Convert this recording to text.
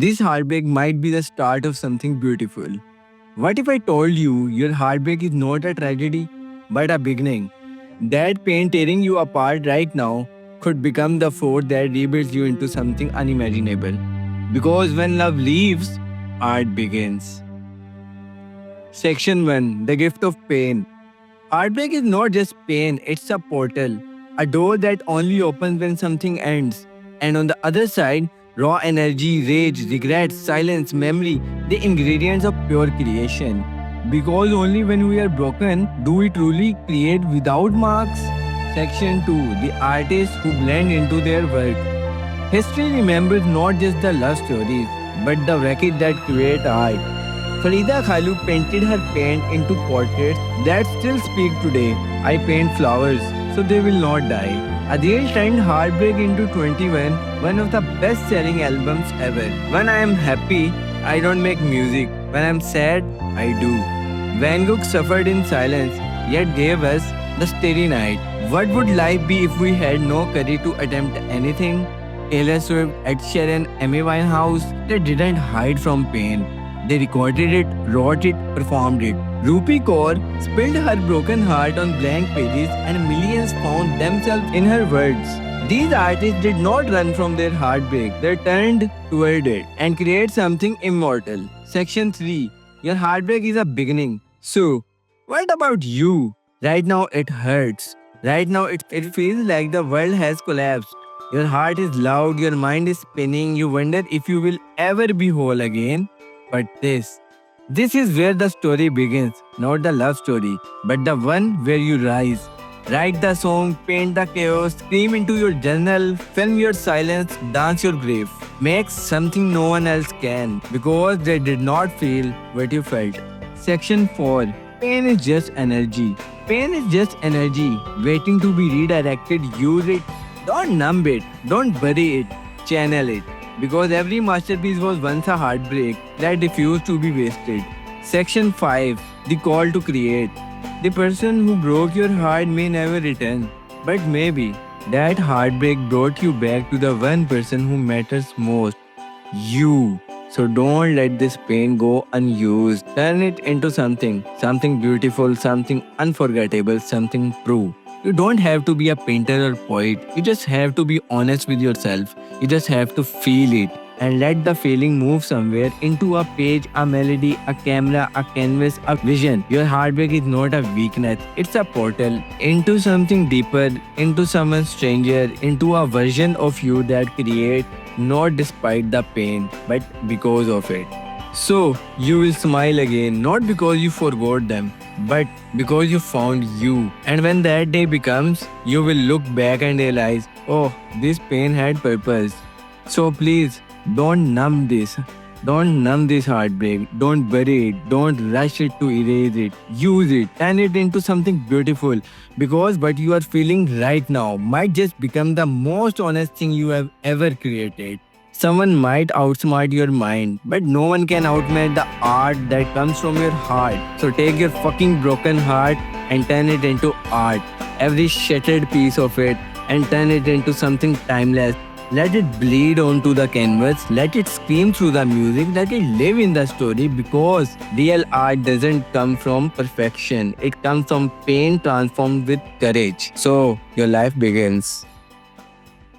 This heartbreak might be the start of something beautiful. What if I told you your heartbreak is not a tragedy, but a beginning? That pain tearing you apart right now could become the force that rebuilds you into something unimaginable. Because when love leaves, art begins. Section 1: The Gift of Pain. Heartbreak is not just pain, it's a portal, a door that only opens when something ends. And on the other side, raw energy, rage, regret, silence, memory, the ingredients of pure creation. Because only when we are broken do we truly create without marks. Section 2: The Artists Who Blend into Their Work. History remembers not just the love stories, but the wreckage that create art. Farida Khalu painted her paint into portraits that still speak today. I paint flowers, so they will not die. Adele turned Heartbreak into 21, one of the best-selling albums ever. When I am happy, I don't make music. When I am sad, I do. Van Gogh suffered in silence, yet gave us the Starry Night. What would life be if we had no courage to attempt anything? Taylor Swift, Ed Sheeran, Amy Winehouse, they didn't hide from pain. They recorded it, wrote it, performed it. Rupi Kaur spilled her broken heart on blank pages and millions found themselves in her words. These artists did not run from their heartbreak, they turned toward it and created something immortal. Section 3: Your heartbreak is a beginning. So, what about you? Right now it hurts. Right now it feels like the world has collapsed. Your heart is loud, your mind is spinning, you wonder if you will ever be whole again. But this is where the story begins, not the love story, but the one where you rise. Write the song, paint the chaos, scream into your journal, film your silence, dance your grief. Make something no one else can, because they did not feel what you felt. Section 4: Pain is just energy. Pain is just energy, waiting to be redirected. Use it. Don't numb it, don't bury it, channel it. Because every masterpiece was once a heartbreak that refused to be wasted. Section 5: The Call to Create. The person who broke your heart may never return, but maybe that heartbreak brought you back to the one person who matters most: you. So don't let this pain go unused. Turn it into something beautiful, something unforgettable, something true. You don't have to be a painter or poet. You just have to be honest with yourself. You just have to feel it and let the feeling move somewhere into a page, a melody, a camera, a canvas, a vision. Your heartbreak is not a weakness. It's a portal into something deeper, into someone stranger, into a version of you that create not despite the pain, but because of it. So you will smile again, not because you forgot them, but because you found you. And when that day becomes, you will look back and realize, oh, this pain had purpose. So please, don't numb this. Don't numb this heartbreak. Don't bury it. Don't rush it to erase it. Use it. Turn it into something beautiful. Because what you are feeling right now might just become the most honest thing you have ever created. Someone might outsmart your mind, but no one can outmatch the art that comes from your heart. So take your fucking broken heart and turn it into art. Every shattered piece of it, and turn it into something timeless. Let it bleed onto the canvas, let it scream through the music, let it live in the story, because real art doesn't come from perfection. It comes from pain transformed with courage. So your life begins.